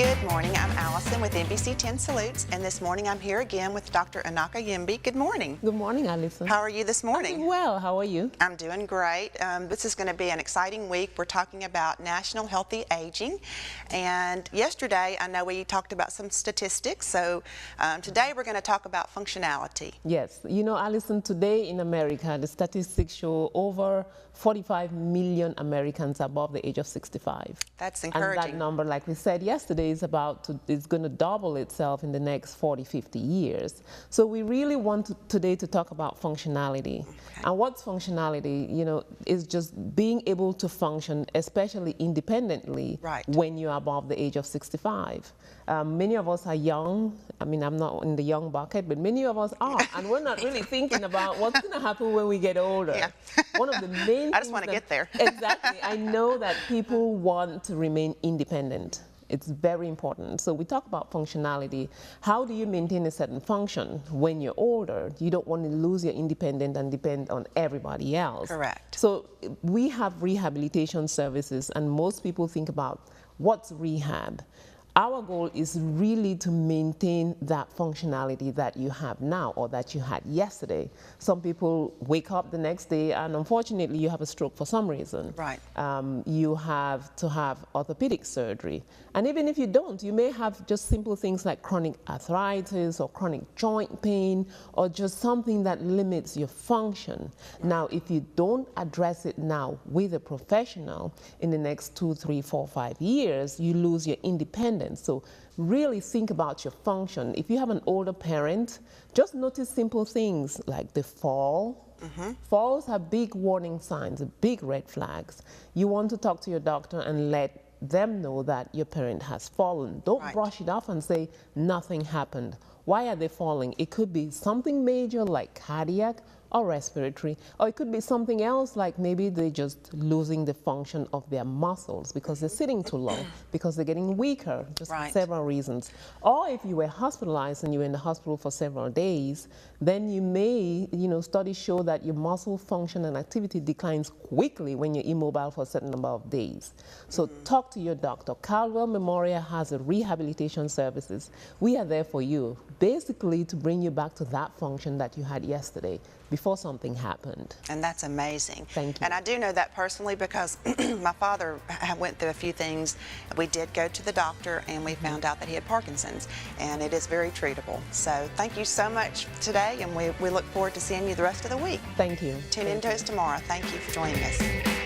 Good morning. I'm Allison with NBC 10 Salutes, and this morning I'm here again with Dr. Enaka Yembe. Good morning. Good morning, Allison. How are you this morning? I'm doing well. How are you? I'm doing great. This is going to be an exciting week. We're talking about National Healthy Aging, and yesterday I know we talked about some statistics, so today we're going to talk about functionality. Yes. You know, Allison, today in America, the statistics show over 45 million Americans above the age of 65. That's encouraging. And that number, like we said yesterday, is going to double itself in the next 40, 50 years. So we really want today to talk about functionality. Okay. And what's functionality? You know, is just being able to function, especially independently, when you're above the age of 65. Many of us are young. I mean, I'm not in the young bucket, but many of us are, and we're not really thinking about what's going to happen when we get older. Yeah. One of the main I just want to get there. Exactly. I know that people want to remain independent. It's very important. So we talk about functionality. How do you maintain a certain function when you're older? You don't want to lose your independence and depend on everybody else. Correct. So we have rehabilitation services, and most people think about what's rehab. Our goal is really to maintain that functionality that you have now or that you had yesterday. Some people wake up the next day and unfortunately you have a stroke for some reason. Right. You have to have orthopedic surgery. And even if you don't, you may have just simple things like chronic arthritis or chronic joint pain or just something that limits your function. Now, if you don't address it now with a professional, in the next 2, 3, 4, 5 years, you lose your independence. So really think about your function. If you have an older parent, just notice simple things like the fall. Falls are big warning signs, big red flags. You want to talk to your doctor and let them know that your parent has fallen. Don't brush it off and say nothing happened. Why are they falling? It could be something major like cardiac or respiratory, or it could be something else like maybe they're just losing the function of their muscles because they're sitting too long, because they're getting weaker, just for several reasons. Or if you were hospitalized and you were in the hospital for several days, then you may, studies show that your muscle function and activity declines quickly when you're immobile for a certain number of days. So talk to your doctor. Caldwell Memorial has a rehabilitation services. We are there for you, basically to bring you back to that function that you had yesterday before something happened. And that's amazing. Thank you. And I do know that personally because my father went through a few things. We did go to the doctor and we found out that he had Parkinson's, and it is very treatable. So thank you so much today, and we look forward to seeing you the rest of the week. Thank you. Tune in to us tomorrow. Thank you for joining us.